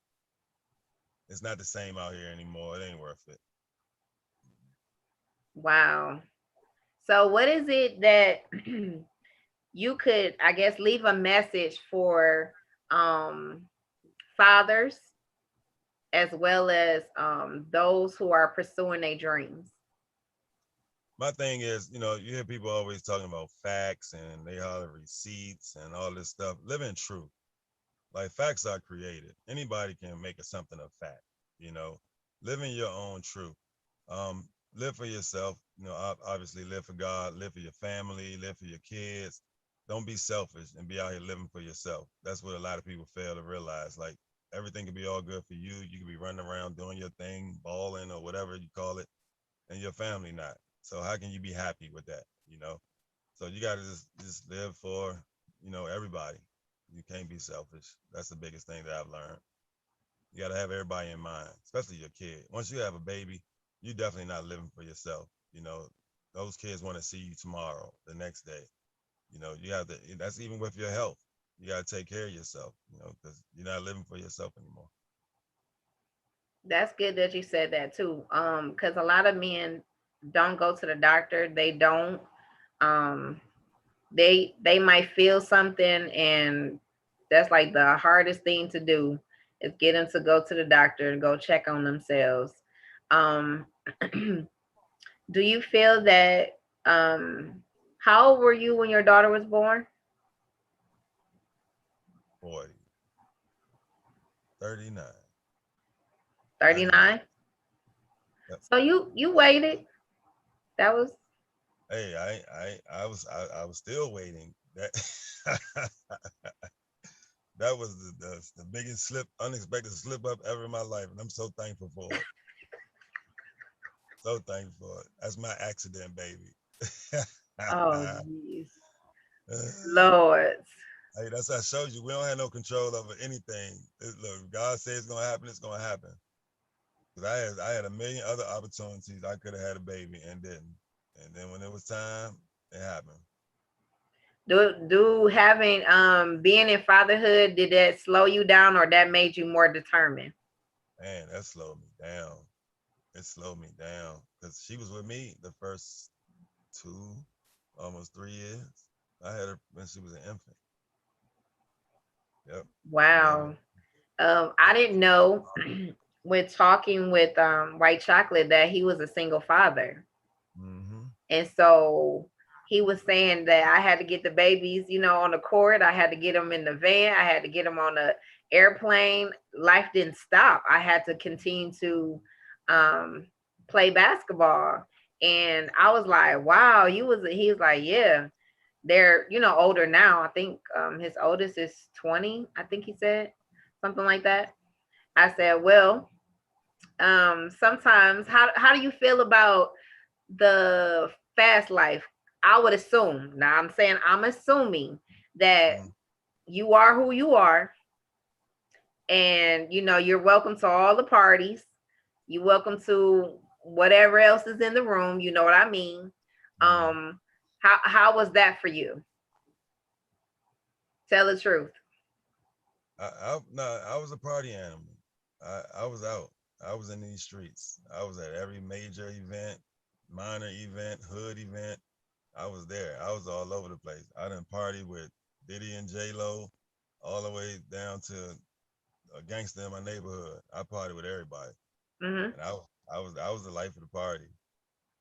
Speaker 2: It's not the same out here anymore. It ain't worth it.
Speaker 1: Wow. So what is it that you could, I guess, leave a message for um fathers, as well as those who are pursuing their dreams?
Speaker 2: My thing is, you hear people always talking about facts and they holler receipts and all this stuff. Live in truth. Like facts are created. Anybody can make a something a fact. You know, live in your own truth. Live for yourself. Obviously live for God. Live for your family. Live for your kids. Don't be selfish and be out here living for yourself. That's what a lot of people fail to realize. Like everything can be all good for you. You can be running around doing your thing, balling or whatever you call it, and your family not. So how can you be happy with that? So you got to just live for everybody. You can't be selfish. That's the biggest thing that I've learned. You got to have everybody in mind, especially your kid. Once you have a baby, you definitely not living for yourself. Those kids want to see you tomorrow, the next day. You have to. That's even with your health. You got to take care of yourself. Because you're not living for yourself anymore.
Speaker 1: That's good that you said that too. Because a lot of men don't go to the doctor. They don't. Um, they might feel something, and that's like the hardest thing to do is get them to go to the doctor and go check on themselves. Um, do you feel that? Um, how old were you when your daughter was born?
Speaker 2: 40, 39. I did not.
Speaker 1: 39.
Speaker 2: Yep.
Speaker 1: So you waited. That was
Speaker 2: Hey, I was still waiting. That that was the biggest unexpected slip up ever in my life, and I'm so thankful for it. So thankful for it. That's my accident, baby.
Speaker 1: oh jeez. Lord.
Speaker 2: Hey, that's how I showed you. We don't have no control over anything. Look, God says it's gonna happen. It's gonna happen. Cause I had a million other opportunities. I could have had a baby and didn't. And then when it was time, it happened.
Speaker 1: Do having being in fatherhood, did that slow you down or that made you more determined?
Speaker 2: Man, that slowed me down. It slowed me down because she was with me the first 2, almost 3 years. I had her when she was an infant. Yep. And then,
Speaker 1: Wow. I didn't know with talking with White Chocolate that he was a single father.
Speaker 2: mm-hmm,
Speaker 1: And so he was saying that I had to get the babies, on the court. I had to get them in the van. I had to get them on the airplane. Life didn't stop. I had to continue to um, play basketball. And I was like, wow, he was like, yeah, they're, older now. I think his oldest is 20, I think he said, something like that. I said, well, sometimes how do you feel about the fast life? I would assume. Now I'm assuming that
Speaker 2: mm,
Speaker 1: you are who you are, and you're welcome to all the parties. You're welcome to whatever else is in the room. You know what I mean?
Speaker 2: mm.
Speaker 1: How was that for you? Tell the truth.
Speaker 2: No, I was a party animal. I was out. I was in these streets. I was at every major event, minor event, hood event. I was there. I was all over the place. I done party with Diddy and J Lo, all the way down to a gangster in my neighborhood. I party with everybody,
Speaker 1: Hmm.
Speaker 2: and I was the life of the party.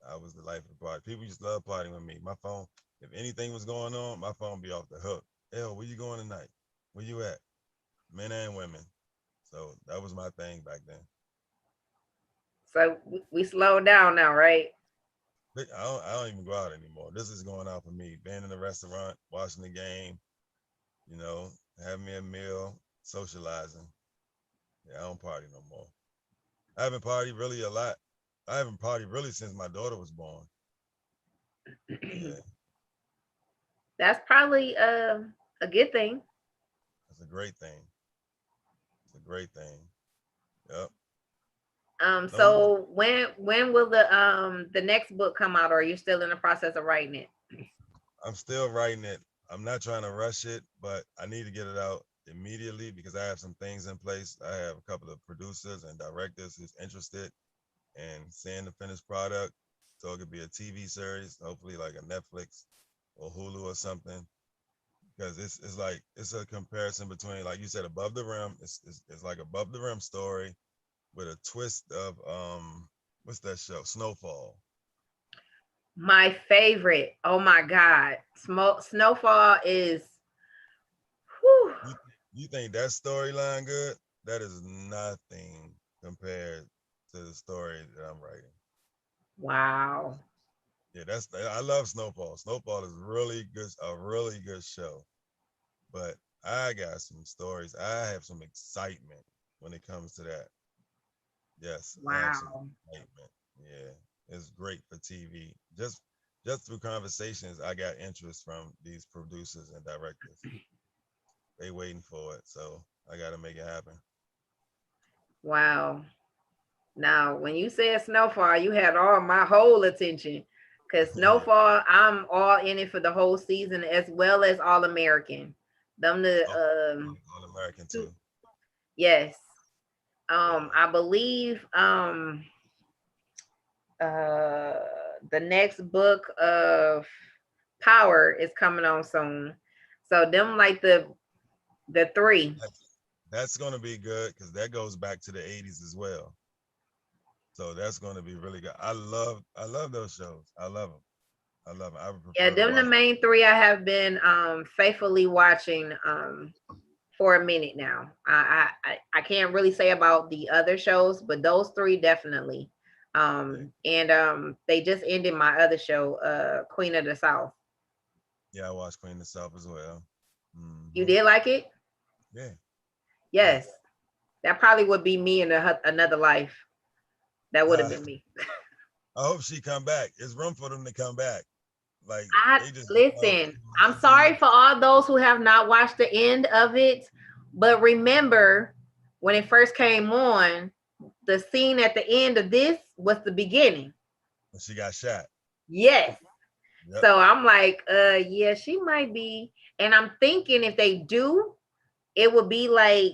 Speaker 2: I was the life of the party. People used to love partying with me. My phone, if anything was going on, my phone be off the hook. Hell, where you going tonight? Where you at? Men and women. So that was my thing back then.
Speaker 1: So we slowed down now, right?
Speaker 2: But I don't even go out anymore. This is going out for me. Being in the restaurant, watching the game, you know, having me a meal, socializing. Yeah, I don't party no more. I haven't partied really a lot. I haven't partied really since my daughter was born. Yeah,
Speaker 1: That's probably a good thing.
Speaker 2: that's a great thing. It's a great thing. Yep. No more.
Speaker 1: So when will the next book come out, or are you still in the process of writing it?
Speaker 2: I'm still writing it. I'm not trying to rush it, but I need to get it out immediately because I have some things in place. I have a couple of producers and directors who's interested in seeing the finished product. So it could be a TV series, hopefully like a Netflix or Hulu or something. Because it's like it's a comparison between, like you said, above the rim. It's like above the rim story with a twist of what's that show? Snowfall.
Speaker 1: My favorite. Oh my God, Smoke Snowfall is. Whew,
Speaker 2: You you think that storyline good? That is nothing compared to the story that I'm writing.
Speaker 1: wow.
Speaker 2: Yeah, I love Snowfall. Snowfall is really good, a really good show. But I got some stories. I have some excitement when it comes to that. Yes, I have some
Speaker 1: Wow.
Speaker 2: excitement. Yeah, it's great for TV. Just through conversations, I got interest from these producers and directors. They waiting for it, so I got to make it happen.
Speaker 1: Wow. Now, when you said Snowfall, you had all my whole attention. Cause
Speaker 2: Yeah.
Speaker 1: Snowfall, I'm all in it for the whole season, as well as All American. Them the
Speaker 2: Oh, All American
Speaker 1: two.
Speaker 2: too.
Speaker 1: Yes.
Speaker 2: Yeah.
Speaker 1: I believe uh the next book of Power is coming on soon. So them like the three.
Speaker 2: That's going to be good because that goes back to the 80s as well. So that's going to be really good. I love those shows. I love them. I love it. I would
Speaker 1: Yeah,
Speaker 2: prefer to
Speaker 1: them the
Speaker 2: watch.
Speaker 1: main three I have been faithfully watching for a minute now. I can't really say about the other shows, but those three definitely.
Speaker 2: Yeah,
Speaker 1: And they just ended my other show, Queen of the South.
Speaker 2: yeah, I watched Queen of the South as well.
Speaker 1: You
Speaker 2: Hmm.
Speaker 1: did like it?
Speaker 2: Yeah, yeah.
Speaker 1: Yes. That probably would be me in another life. That would have been me.
Speaker 2: I hope she come back. There's room for them to come back. Like
Speaker 1: I
Speaker 2: they just
Speaker 1: listen. I'm
Speaker 2: once a
Speaker 1: sorry
Speaker 2: year.
Speaker 1: for all those who have not watched the end of it, but remember when it first came on, the scene at the end of this was the beginning.
Speaker 2: When she got shot.
Speaker 1: Yes.
Speaker 2: Yep.
Speaker 1: So I'm like, yeah, she might be. And I'm thinking if they do, it would be like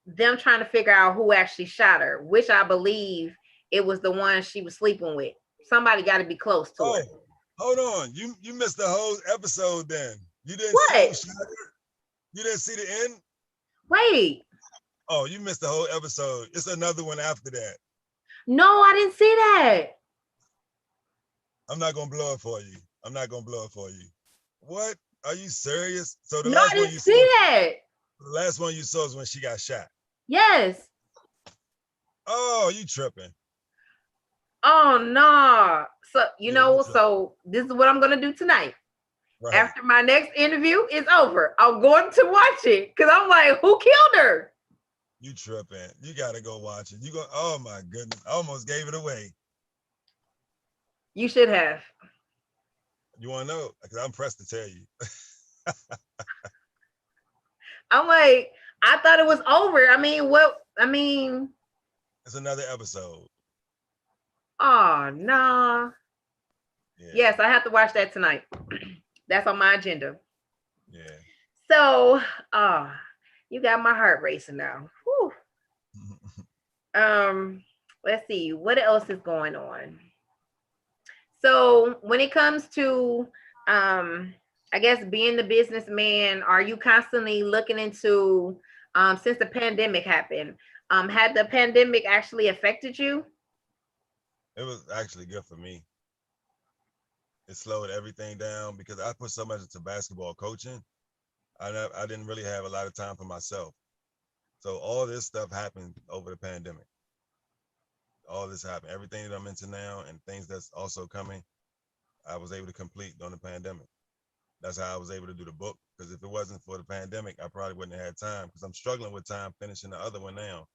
Speaker 1: them trying to figure out who actually shot her, which I believe it was the one she was sleeping with. Somebody got to be close to her.
Speaker 2: Oh, hold on. You missed the whole episode then. You didn't see
Speaker 1: What?
Speaker 2: who shot her? You didn't see the end?
Speaker 1: Wait.
Speaker 2: Oh, you missed the whole episode. It's another one after that.
Speaker 1: No, I didn't see that.
Speaker 2: I'm not gonna blow it for you. I'm not gonna blow it for you. What? Are you serious? So
Speaker 1: No, I didn't see that.
Speaker 2: the last one you saw is when she got shot.
Speaker 1: Yes.
Speaker 2: Oh, you tripping.
Speaker 1: Oh no. So
Speaker 2: Yeah, you tripping.
Speaker 1: so this is what I'm gonna do tonight.
Speaker 2: Right.
Speaker 1: After my next interview is over, I'm going to watch it because I'm like, who killed her?
Speaker 2: You tripping. You gotta go watch it. You go, oh my goodness. I almost gave it away.
Speaker 1: You should have.
Speaker 2: You wanna know? Because I'm pressed to tell you.
Speaker 1: I'm like, I thought it was over. I mean, what? I mean,
Speaker 2: It's another episode.
Speaker 1: oh no.
Speaker 2: Yeah,
Speaker 1: Yes, I have to watch that tonight. That's on my agenda.
Speaker 2: yeah.
Speaker 1: So, uh, you got my heart racing now. Whew. Um, let's see what else is going on. So, when it comes to, um, I guess being the businessman, are you constantly looking into, since the pandemic happened? Had the pandemic actually affected you?
Speaker 2: It was actually good for me. It slowed everything down because I put so much into basketball coaching. I didn't really have a lot of time for myself. So all this stuff happened over the pandemic. All this happened. Everything that I'm into now and things that's also coming, I was able to complete during the pandemic. That's how I was able to do the book. Because if it wasn't for the pandemic, I probably wouldn't have had time. Because I'm struggling with time finishing the other one now,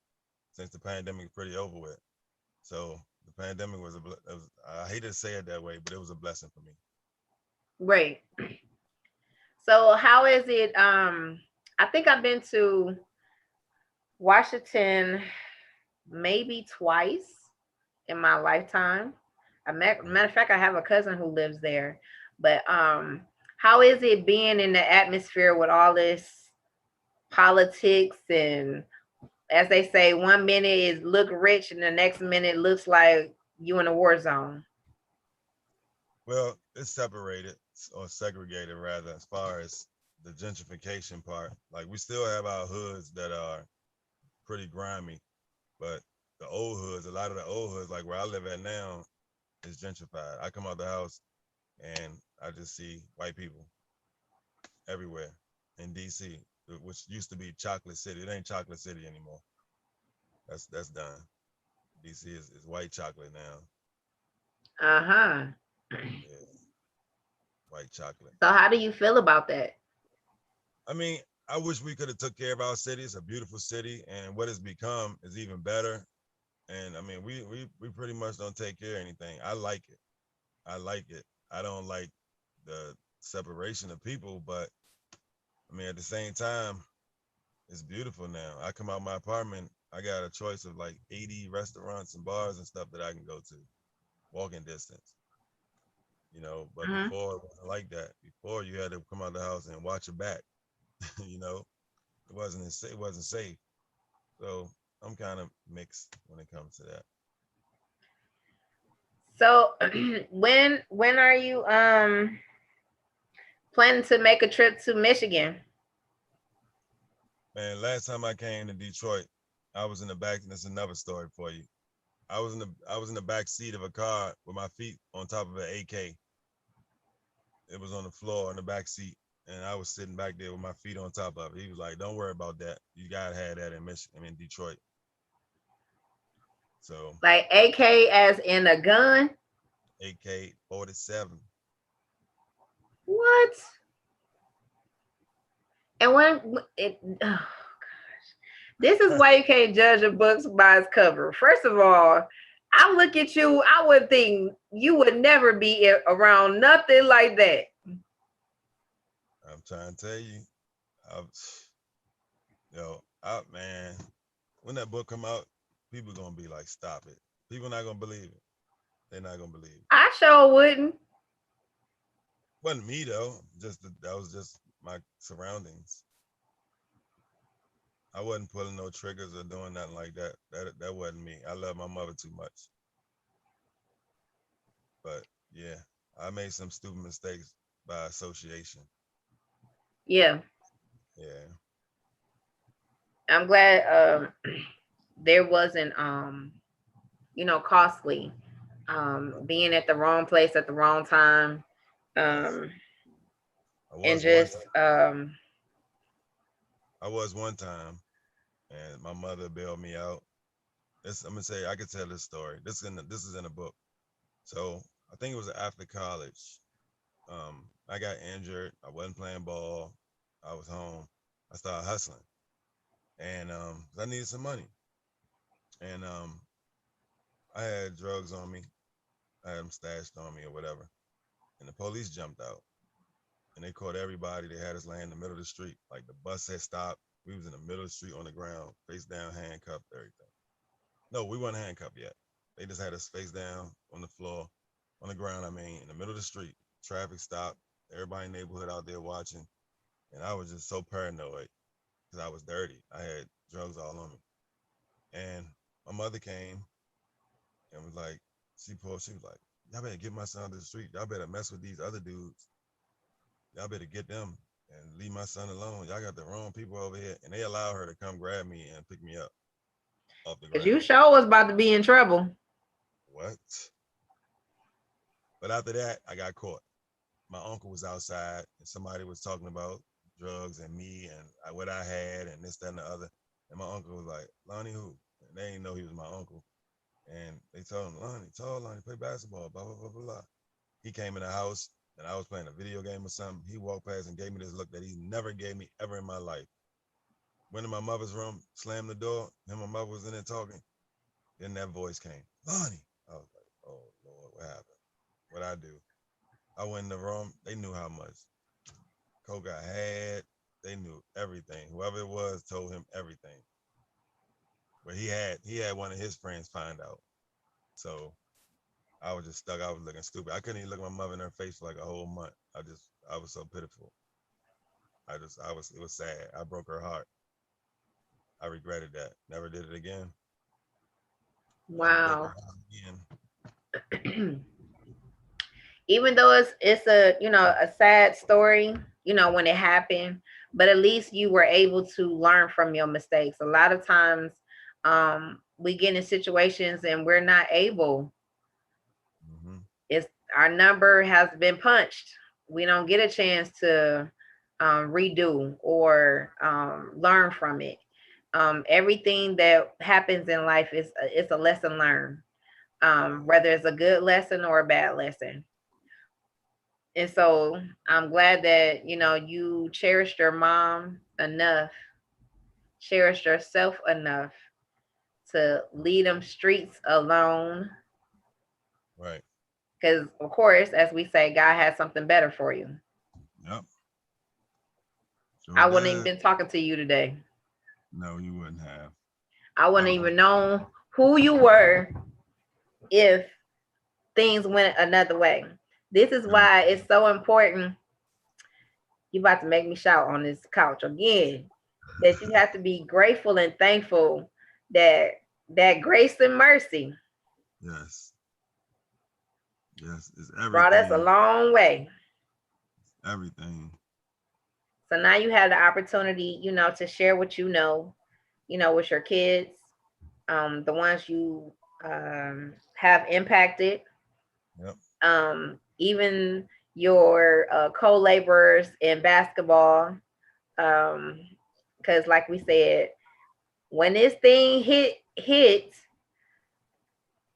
Speaker 2: since the pandemic is pretty over with. So the pandemic I hate to say it that way, but it was a blessing for me.
Speaker 1: Right. So, how is it? I think I've been to Washington maybe twice in my lifetime. Matter of fact, I have a cousin who lives there. But how is it being in the atmosphere with all this politics and, as they say, one minute is look rich and the next minute looks like you in a war zone?
Speaker 2: Well, it's separated or segregated rather, as far as the gentrification part. Like we still have our hoods that are pretty grimy, but the old hoods, a lot of the old hoods, like where I live at now, is gentrified. I come out the house and I just see white people everywhere in DC, which used to be Chocolate City. It ain't Chocolate City anymore. That's done. DC is white chocolate now.
Speaker 1: Uh-huh.
Speaker 2: Yeah, white chocolate.
Speaker 1: So how do you feel about that?
Speaker 2: I mean, I wish we could have took care of our city. It's a beautiful city, and what it's become is even better. And I mean, we pretty much don't take care of anything. I like it. I like it. I don't like the separation of people, but I mean, at the same time, it's beautiful now. I come out my apartment, I got a choice of like 80 restaurants and bars and stuff that I can go to, walking distance. But
Speaker 1: Mhm.
Speaker 2: before it wasn't like that. Before you had to come out the house and watch your back. you know, it wasn't safe. So I'm kind of mixed when it comes to that.
Speaker 1: So when are you planning to make a trip to Michigan?
Speaker 2: Man, last time I came to Detroit, I was in the back, and that's another story for you. I was in the back seat of a car with my feet on top of an AK. It was on the floor in the back seat, and I was sitting back there with my feet on top of it. He was like, "Don't worry about that. You gotta have that in Michigan, in Detroit." So
Speaker 1: Like AK as in a gun?
Speaker 2: AK-47.
Speaker 1: What? And when it this is why you can't judge a book by its cover. First of all, I look at you, I would think you would never be around nothing like that.
Speaker 2: I'm trying to tell you, I, man, when that book come out, people gonna be like, "Stop it." People not gonna believe it. They're not gonna believe it.
Speaker 1: I sure wouldn't.
Speaker 2: Wasn't me though. That was just my surroundings. I wasn't pulling no triggers or doing nothing like that. That wasn't me. I love my mother too much. But yeah, I made some stupid mistakes by association.
Speaker 1: Yeah.
Speaker 2: Yeah.
Speaker 1: I'm glad there wasn't costly. Being at the wrong place at the wrong time.
Speaker 2: Yes.
Speaker 1: Um
Speaker 2: I
Speaker 1: and
Speaker 2: was one
Speaker 1: just
Speaker 2: time. I was one time, and my mother bailed me out. I'm gonna say I could tell this story. This is in a book. So I think it was after college. I got injured. I wasn't playing ball. I was home. I started hustling, and I needed some money, and I had drugs on me. I had them stashed on me or whatever, and the police jumped out, and they caught everybody. They had us laying in the middle of the street, like the bus had stopped. We was in the middle of the street on the ground, face down, handcuffed, everything. No, we weren't handcuffed yet. They just had us face down on the floor, on the ground. I mean, in the middle of the street. Traffic stopped. Everybody in the neighborhood out there watching, and I was just so paranoid because I was dirty. I had drugs all on me, and my mother came and was like, she was like, "Y'all better get my son to the street. Y'all better mess with these other dudes. Y'all better get them and leave my son alone. Y'all got the wrong people over here." And they allowed her to come grab me and pick me up off the
Speaker 1: because you
Speaker 2: ground.
Speaker 1: sure was about to be in trouble.
Speaker 2: What? But after that, I got caught. My uncle was outside and somebody was talking about drugs and me and what I had and this, that, and the other. And my uncle was like, "Lonnie, who?" And they didn't know he was my uncle. And they told him, "Lonnie, tall Lonnie, play basketball, blah, blah, blah, blah, blah." He came in the house and I was playing a video game or something. He walked past and gave me this look that he never gave me ever in my life. Went in my mother's room, slammed the door. Him and my mother was in there talking. Then that voice came, "Lonnie." I was like, "Oh, Lord, what happened? What I do?" I went in the room. They knew how much coke I had. They knew everything. Whoever it was told him everything. But he had one of his friends find out. So I was just stuck. I was looking stupid. I couldn't even look my mother in her face for like a whole month. I was so pitiful. It was sad. I broke her heart. I regretted that. Never did it again. Never broke her
Speaker 1: Wow.
Speaker 2: heart again.
Speaker 1: Even though it's a a sad story, when it happened, but at least you were able to learn from your mistakes. A lot of times we get in situations and we're not able.
Speaker 2: Mm-hmm.
Speaker 1: It's our number has been punched. We don't get a chance to redo or learn from it. Everything that happens in life is it's a lesson learned, whether it's a good lesson or a bad lesson. And so I'm glad that you cherished your mom enough, cherished yourself enough to leave them streets alone.
Speaker 2: Right.
Speaker 1: Because of course, as we say, God has something better for you.
Speaker 2: Yep. Sure
Speaker 1: I wouldn't even
Speaker 2: does.
Speaker 1: been talking to you today.
Speaker 2: No, you wouldn't have.
Speaker 1: I
Speaker 2: I
Speaker 1: wouldn't
Speaker 2: was
Speaker 1: even know who you were if things went another way. This is
Speaker 2: every
Speaker 1: why it's so important. You about to make me shout on this couch again. That you have to be grateful and thankful that grace and mercy
Speaker 2: yes. Yes. It's
Speaker 1: brought us a
Speaker 2: everything.
Speaker 1: long way.
Speaker 2: Everything.
Speaker 1: So now you have the opportunity, to share what with your kids, the ones you have impacted,
Speaker 2: Yep.
Speaker 1: even your co-laborers in basketball. Because like we said, when this thing hits,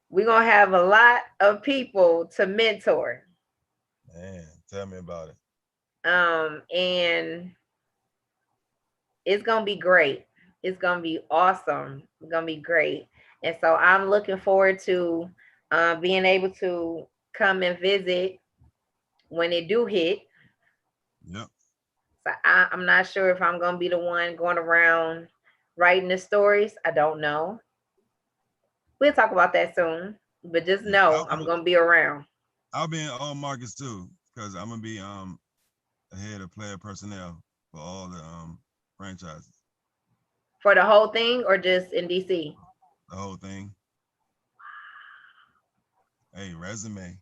Speaker 1: we're gonna have a lot of people to mentor.
Speaker 2: Man, tell me about it.
Speaker 1: And it's gonna be great. It's gonna be awesome. It's gonna be great. And so I'm looking forward to being able to come and visit when it do hit.
Speaker 2: Yep.
Speaker 1: So I'm not sure if I'm gonna be the one going around writing the stories. I don't know. We'll talk about that soon. But just
Speaker 2: Yeah.
Speaker 1: know I'm gonna be around.
Speaker 2: I'll be in all markets too, because I'm gonna be ahead of player personnel for all the franchises,
Speaker 1: For the whole thing or just in DC?
Speaker 2: the whole thing. Hey, resume.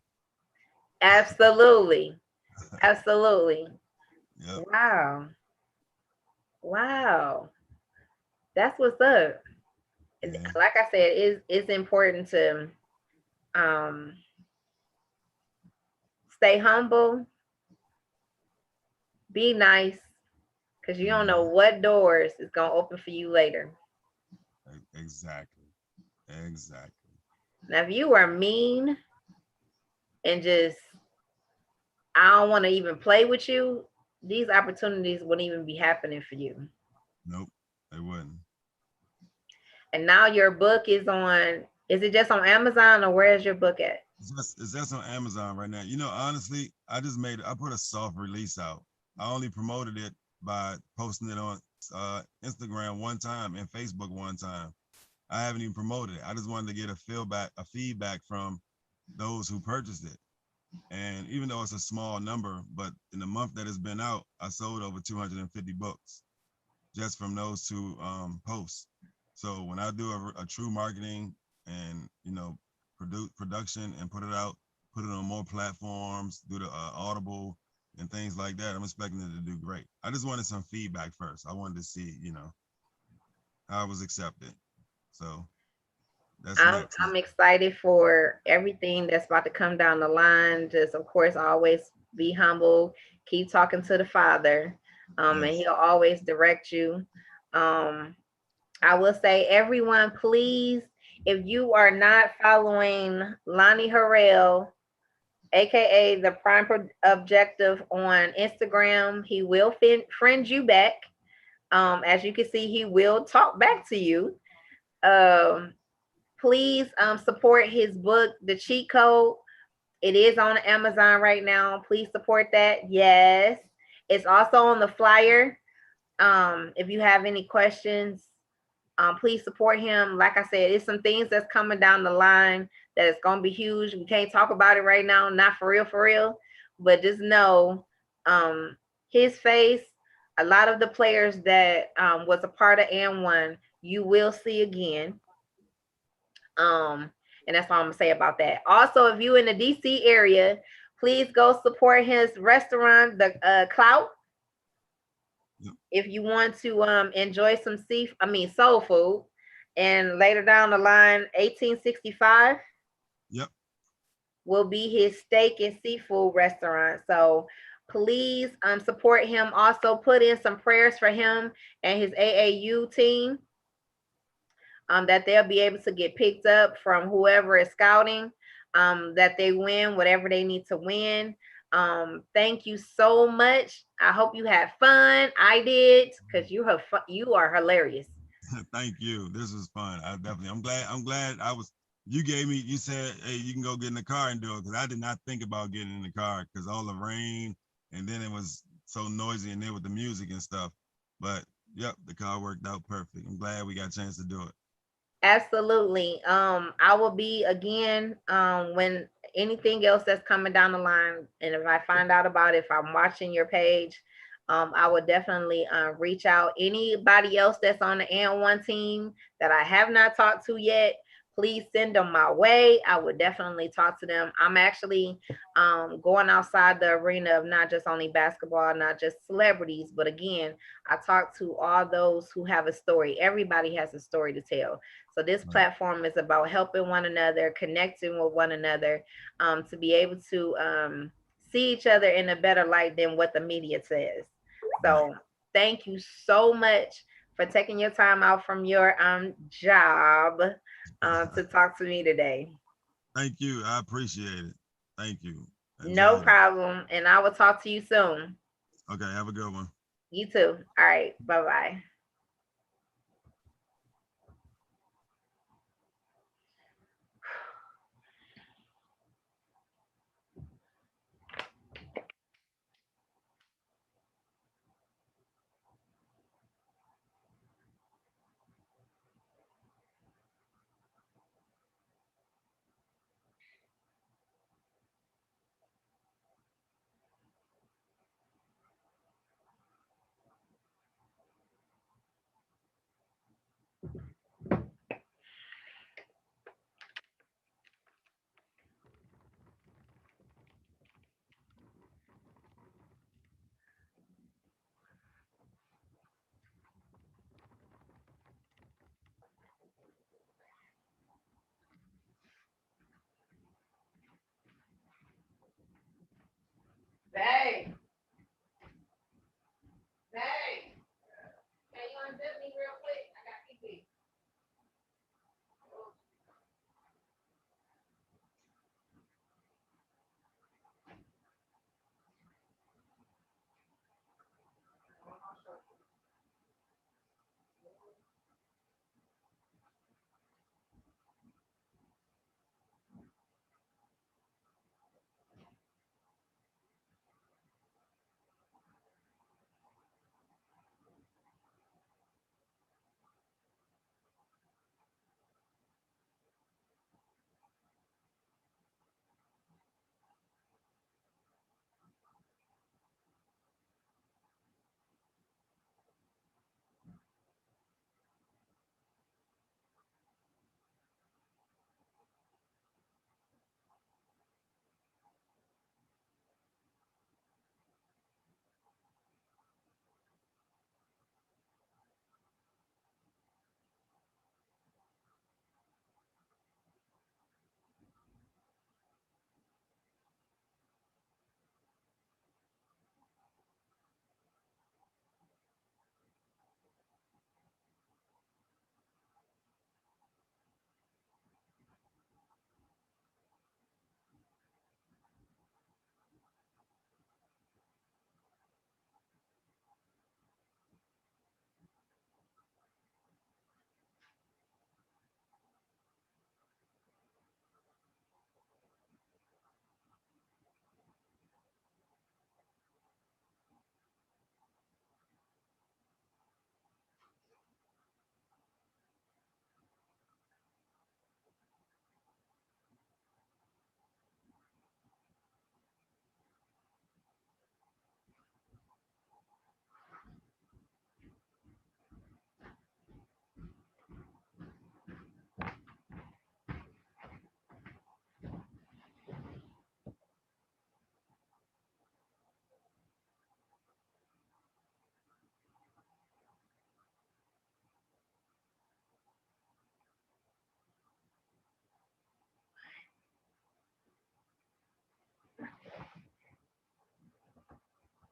Speaker 1: Absolutely. Absolutely.
Speaker 2: Yep.
Speaker 1: Wow. Wow. That's what's up.
Speaker 2: Yeah.
Speaker 1: Like I said, it's important to um stay humble, be nice, because you don't know
Speaker 2: Hmm.
Speaker 1: what doors is gonna open for you later.
Speaker 2: Exactly. Exactly.
Speaker 1: Now, if you are mean and just I don't want to even play with you, these opportunities wouldn't even be happening for you.
Speaker 2: Nope. They wouldn't.
Speaker 1: And now your book is on. Is it just on Amazon or where is your book at?
Speaker 2: It's just on Amazon right now. Honestly, I put a soft release out. I only promoted it by posting it on Instagram one time and Facebook one time. I haven't even promoted it. I just wanted to get a feedback from those who purchased it. And even though it's a small number, but in the month that it's been out, I sold over 250 books just from those two posts. So when I do a true marketing and production and put it out, put it on more platforms, do the Audible and things like that, I'm expecting it to do great. I just wanted some feedback first. I wanted to see, how it was accepted. So that's next.
Speaker 1: I'm excited for everything that's about to come down the line. Just of course, always be humble. Keep talking to the Father, and
Speaker 2: Yes.
Speaker 1: He'll always direct you. Um, I will say, everyone, please, if you are not following Lonnie Harrell, aka the Objective, on Instagram, he will friend you back. As you can see, he will talk back to you. Um, please support his book, The Cheat Code. It is on Amazon right now. Please support that. Yes. It's also on the flyer. If you have any questions, please support him. Like I said, it's some things that's coming down the line that is going to be huge. We can't talk about it right now, not for real. But just know um, his face, a lot of the players that was a part of N1, you will see again. Um, and that's all I'm gonna say about that. Also, if you in the DC area, please go support his restaurant, the Clout.
Speaker 2: Yep.
Speaker 1: If you want to enjoy some soul food, and later down the line, 1865
Speaker 2: Yep.
Speaker 1: will be his steak and seafood restaurant. So please support him. Also, put in some prayers for him and his AAU team, that they'll be able to get picked up from whoever is scouting, that they win whatever they need to win. Thank you so much. I hope you had fun. I did, because you are hilarious.
Speaker 2: Thank you. This was fun. I'm glad I was you said, hey, you can go get in the car and do it, because I did not think about getting in the car because all the rain, and then it was so noisy and then with the music and stuff. But yep, the car worked out perfect. I'm glad we got a chance to do it.
Speaker 1: Absolutely. I will be again when anything else that's coming down the line, and if I find out about it, if I'm watching your page, I will definitely reach out. Anybody else that's on the N1 team that I have not talked to yet, please send them my way. I would definitely talk to them. I'm actually going outside the arena of not just only basketball, not just celebrities, but again, I talk to all those who have a story. Everybody has a story to tell. So this
Speaker 2: Right.
Speaker 1: platform is about helping one another, connecting with one another, to be able to see each other in a better light than what the media says.
Speaker 2: Right.
Speaker 1: So thank you so much for taking your time out from your job to talk to me today.
Speaker 2: Thank you. I appreciate it. Thank you.
Speaker 1: No
Speaker 2: Enjoyed it.
Speaker 1: problem. And I will talk to you soon.
Speaker 2: Okay, have a good one.
Speaker 1: You too. All right. Bye bye.